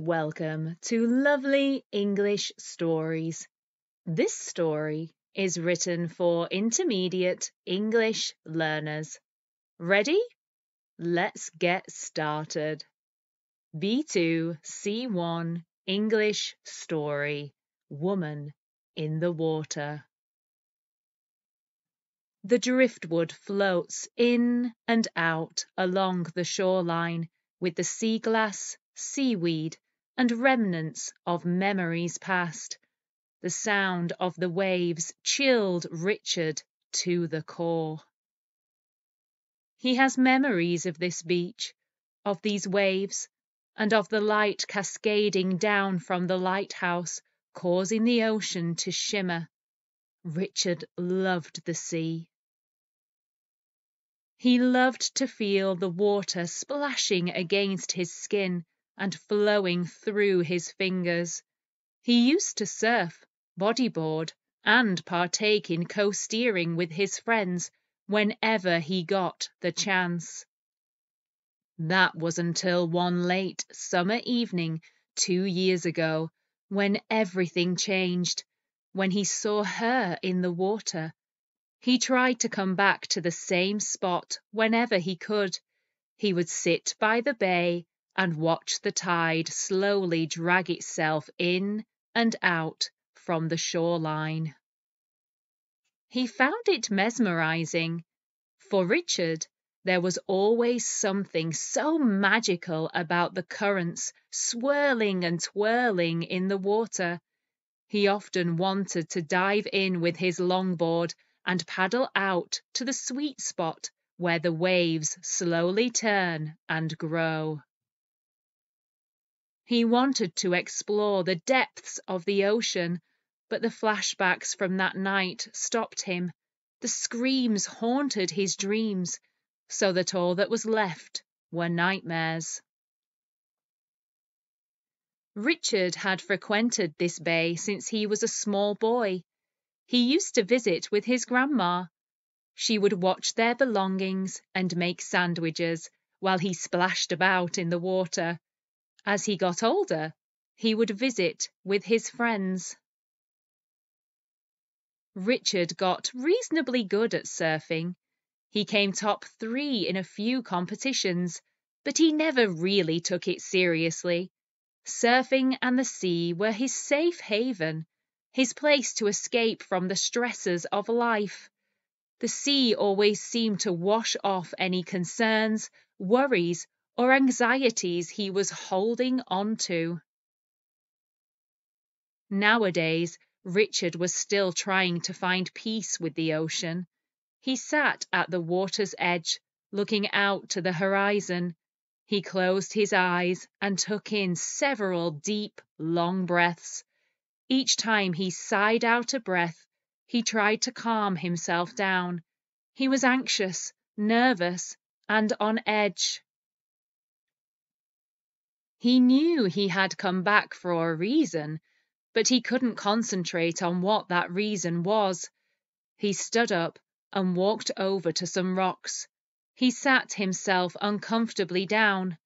Welcome to Lovely English Stories. This story is written for intermediate English learners. Ready? Let's get started. B2 C1 English Story Woman in the Water. The driftwood floats in and out along the shoreline with the sea glass, seaweed, and remnants of memories past. The sound of the waves chilled Richard to the core. He has memories of this beach, of these waves, and of the light cascading down from the lighthouse, causing the ocean to shimmer. Richard loved the sea. He loved to feel the water splashing against his skin and flowing through his fingers. He used to surf, bodyboard, and partake in co-steering with his friends whenever he got the chance. That was until one late summer evening 2 years ago, when everything changed, when he saw her in the water. He tried to come back to the same spot whenever he could. He would sit by the bay and watch the tide slowly drag itself in and out from the shoreline. He found it mesmerizing. For Richard, there was always something so magical about the currents swirling and twirling in the water. He often wanted to dive in with his longboard and paddle out to the sweet spot where the waves slowly turn and grow. He wanted to explore the depths of the ocean, but the flashbacks from that night stopped him. The screams haunted his dreams, so that all that was left were nightmares. Richard had frequented this bay since he was a small boy. He used to visit with his grandma. She would watch their belongings and make sandwiches while he splashed about in the water. As he got older, he would visit with his friends. Richard got reasonably good at surfing. He came top 3 in a few competitions, but he never really took it seriously. Surfing and the sea were his safe haven, his place to escape from the stresses of life. The sea always seemed to wash off any concerns, worries, or anxieties he was holding on to. Nowadays, Richard was still trying to find peace with the ocean. He sat at the water's edge, looking out to the horizon. He closed his eyes and took in several deep, long breaths. Each time he sighed out a breath, he tried to calm himself down. He was anxious, nervous, and on edge. He knew he had come back for a reason, but he couldn't concentrate on what that reason was. He stood up and walked over to some rocks. He sat himself uncomfortably down.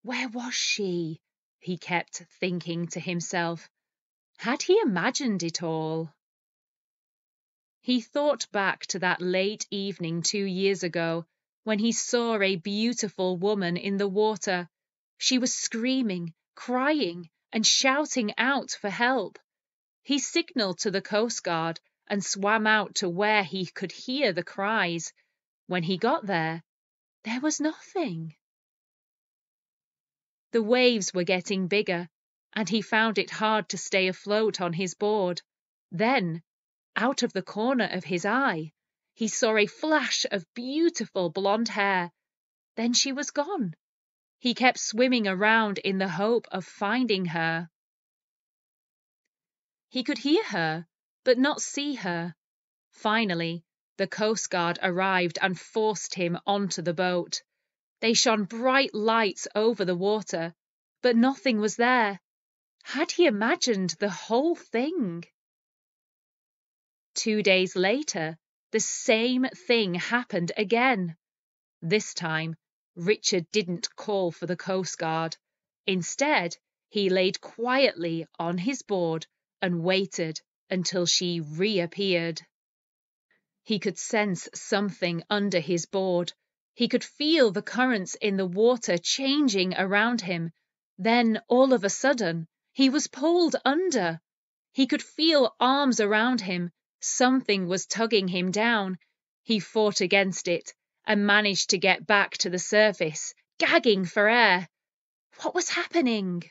Where was she? He kept thinking to himself. Had he imagined it all? He thought back to that late evening 2 years ago when he saw a beautiful woman in the water. She was screaming, crying, and shouting out for help. He signaled to the Coast Guard and swam out to where he could hear the cries. When he got there was nothing. The waves were getting bigger, and he found it hard to stay afloat on his board. Then, out of the corner of his eye, he saw a flash of beautiful blonde hair. Then she was gone. He kept swimming around in the hope of finding her. He could hear her, but not see her. Finally, the Coast Guard arrived and forced him onto the boat. They shone bright lights over the water, but nothing was there. Had he imagined the whole thing? 2 days later, the same thing happened again. This time, Richard didn't call for the Coast Guard. Instead, He laid quietly on his board and waited until she reappeared. He could sense something under his board. He could feel the currents in the water changing around him. Then, all of a sudden, he was pulled under. He could feel arms around him. Something was tugging him down. He fought against it and managed to get back to the surface, gagging for air. What was happening?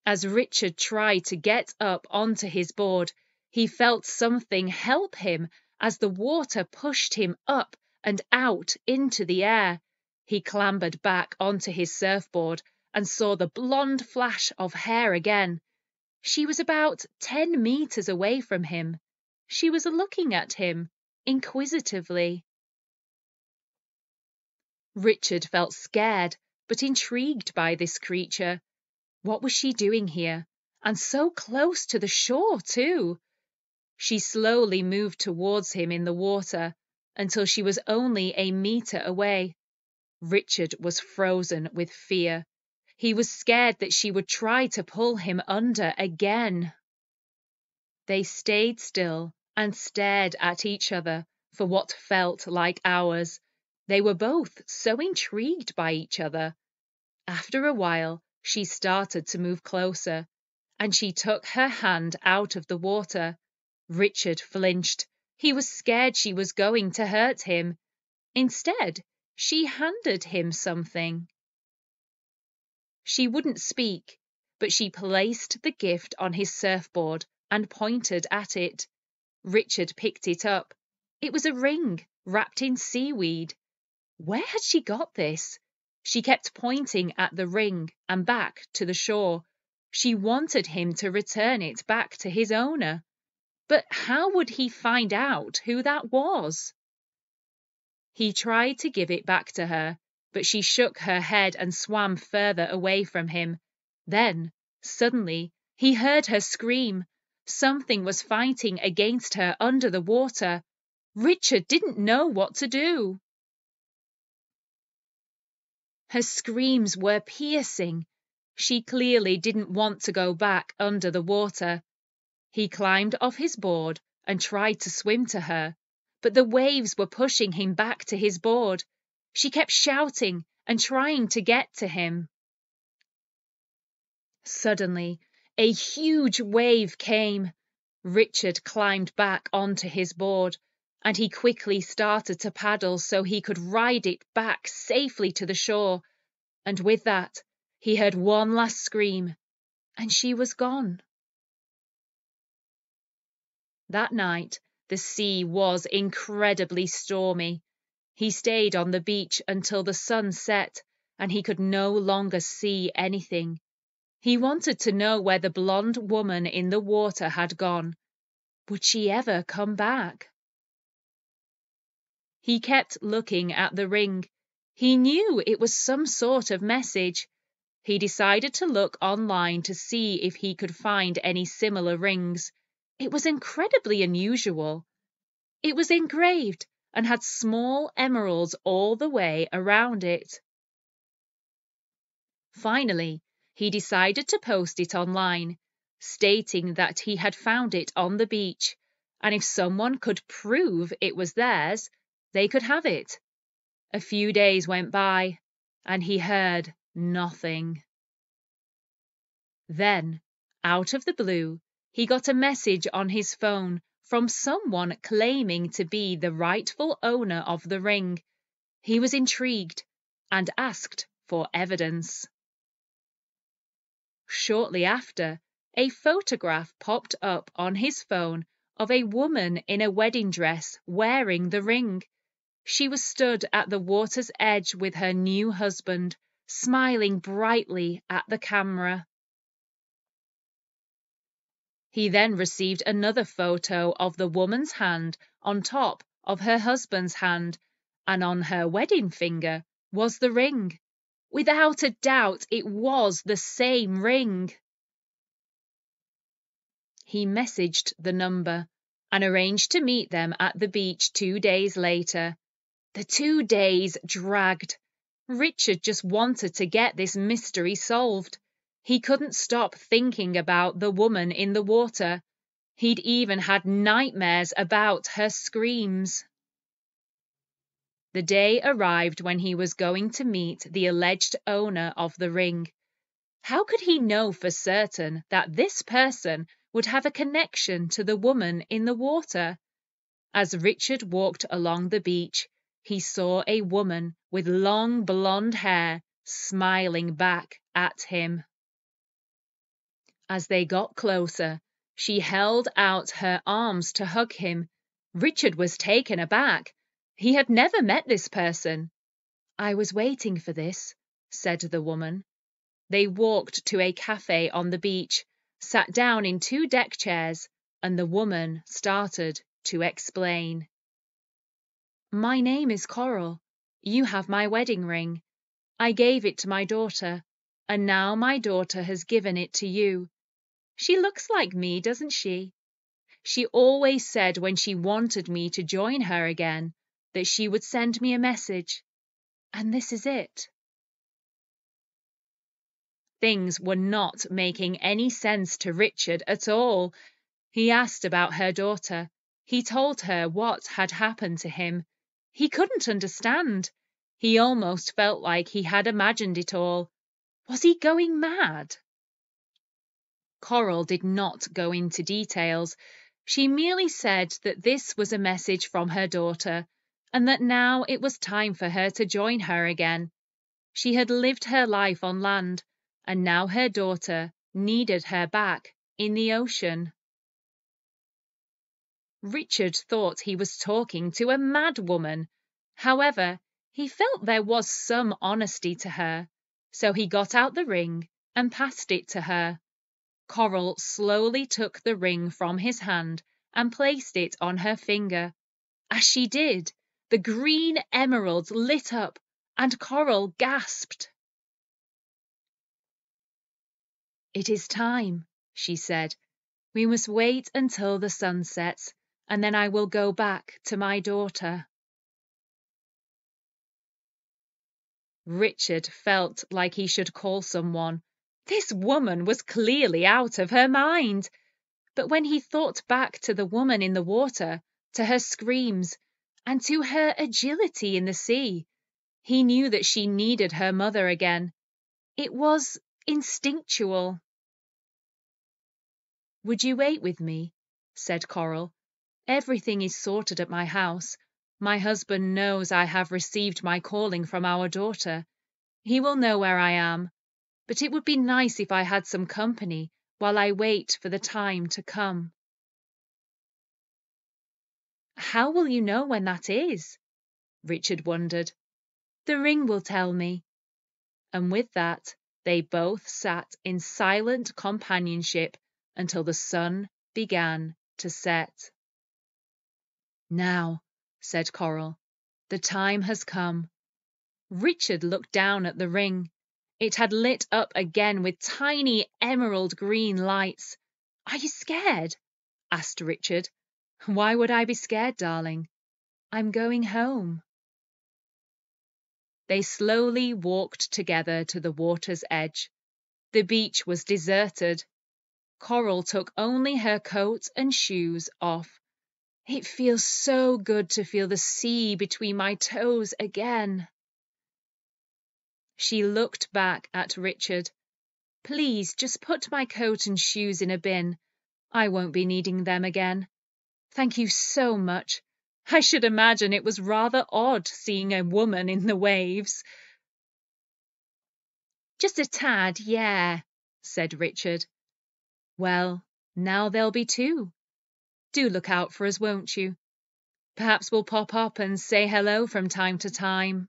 As Richard tried to get up onto his board, he felt something help him as the water pushed him up and out into the air. He clambered back onto his surfboard and saw the blonde flash of hair again. She was about 10 meters away from him. She was looking at him inquisitively. Richard felt scared but intrigued by this creature. What was she doing here? And so close to the shore, too. She slowly moved towards him in the water until she was only a meter away. Richard was frozen with fear. He was scared that she would try to pull him under again. They stayed still and stared at each other for what felt like hours. They were both so intrigued by each other. After a while, she started to move closer, and she took her hand out of the water. Richard flinched. He was scared she was going to hurt him. Instead, she handed him something. She wouldn't speak, but she placed the gift on his surfboard and pointed at it. Richard picked it up. It was a ring wrapped in seaweed. Where had she got this? She kept pointing at the ring and back to the shore. She wanted him to return it back to his owner. But how would he find out who that was? He tried to give it back to her, but she shook her head and swam further away from him. Then, suddenly, he heard her scream. Something was fighting against her under the water. Richard didn't know what to do. Her screams were piercing. She clearly didn't want to go back under the water. He climbed off his board and tried to swim to her, but the waves were pushing him back to his board. She kept shouting and trying to get to him. Suddenly, a huge wave came. Richard climbed back onto his board, and he quickly started to paddle so he could ride it back safely to the shore. And with that, he heard one last scream, and she was gone. That night, the sea was incredibly stormy. He stayed on the beach until the sun set, and he could no longer see anything. He wanted to know where the blonde woman in the water had gone. Would she ever come back? He kept looking at the ring. He knew it was some sort of message. He decided to look online to see if he could find any similar rings. It was incredibly unusual. It was engraved and had small emeralds all the way around it. Finally, he decided to post it online, stating that he had found it on the beach, and if someone could prove it was theirs, they could have it. A few days went by, and he heard nothing. Then, out of the blue, he got a message on his phone from someone claiming to be the rightful owner of the ring. He was intrigued and asked for evidence. Shortly after, a photograph popped up on his phone of a woman in a wedding dress wearing the ring. She was stood at the water's edge with her new husband, smiling brightly at the camera. He then received another photo of the woman's hand on top of her husband's hand, and on her wedding finger was the ring. Without a doubt, it was the same ring. He messaged the number and arranged to meet them at the beach 2 days later. The 2 days dragged. Richard just wanted to get this mystery solved. He couldn't stop thinking about the woman in the water. He'd even had nightmares about her screams. The day arrived when he was going to meet the alleged owner of the ring. How could he know for certain that this person would have a connection to the woman in the water? As Richard walked along the beach, he saw a woman with long blonde hair smiling back at him. As they got closer, she held out her arms to hug him. Richard was taken aback. He had never met this person. "I was waiting for this," said the woman. They walked to a cafe on the beach, sat down in 2 deck chairs, and the woman started to explain. "My name is Coral. You have my wedding ring. I gave it to my daughter, and now my daughter has given it to you. She looks like me, doesn't she? She always said when she wanted me to join her again that she would send me a message. And this is it." Things were not making any sense to Richard at all. He asked about her daughter. He told her what had happened to him. He couldn't understand. He almost felt like he had imagined it all. Was he going mad? Coral did not go into details. She merely said that this was a message from her daughter, and that now it was time for her to join her again. She had lived her life on land, and now her daughter needed her back in the ocean. Richard thought he was talking to a mad woman. However, he felt there was some honesty to her, so he got out the ring and passed it to her. Coral slowly took the ring from his hand and placed it on her finger. As she did, the green emeralds lit up, and Coral gasped. "It is time," she said. "We must wait until the sun sets, and then I will go back to my daughter." Richard felt like he should call someone. This woman was clearly out of her mind. But when he thought back to the woman in the water, to her screams, and to her agility in the sea, he knew that she needed her mother again. It was instinctual. "Would you wait with me?" said Coral. "Everything is sorted at my house. My husband knows I have received my calling from our daughter. He will know where I am. But it would be nice if I had some company while I wait for the time to come." "How will you know when that is?" Richard wondered. "The ring will tell me." And with that, they both sat in silent companionship until the sun began to set. "Now," said Coral, "the time has come." Richard looked down at the ring. It had lit up again with tiny emerald green lights. "Are you scared?" asked Richard. "Why would I be scared, darling? I'm going home." They slowly walked together to the water's edge. The beach was deserted. Coral took only her coat and shoes off. "It feels so good to feel the sea between my toes again." She looked back at Richard. "Please just put my coat and shoes in a bin. I won't be needing them again. Thank you so much. I should imagine it was rather odd seeing a woman in the waves." "Just a tad, yeah," said Richard. "Well, now there'll be 2. Do look out for us, won't you? Perhaps we'll pop up and say hello from time to time."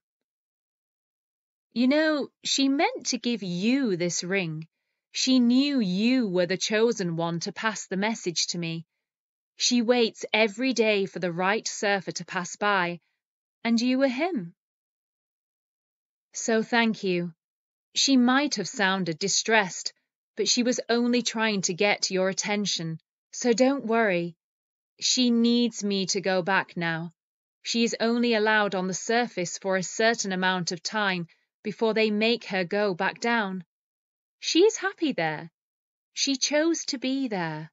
You know, she meant to give you this ring. She knew you were the chosen one to pass the message to me. She waits every day for the right surfer to pass by, and you were him. So thank you." She might have sounded distressed, but she was only trying to get your attention, so don't worry. She needs me to go back now. She is only allowed on the surface for a certain amount of time, before they make her go back down. She is happy there. She chose to be there.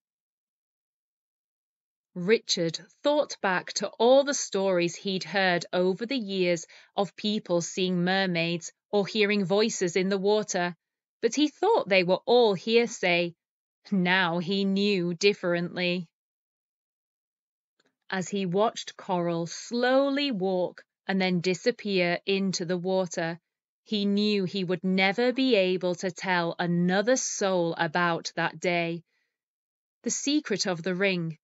Richard thought back to all the stories he'd heard over the years of people seeing mermaids or hearing voices in the water, but he thought they were all hearsay. Now he knew differently. As he watched Coral slowly walk and then disappear into the water, he knew he would never be able to tell another soul about that day. The secret of the ring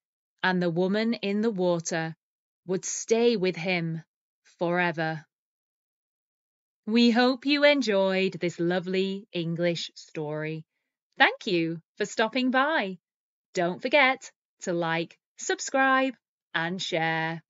and the woman in the water would stay with him forever. We hope you enjoyed this lovely English story. Thank you for stopping by. Don't forget to like, subscribe, and share.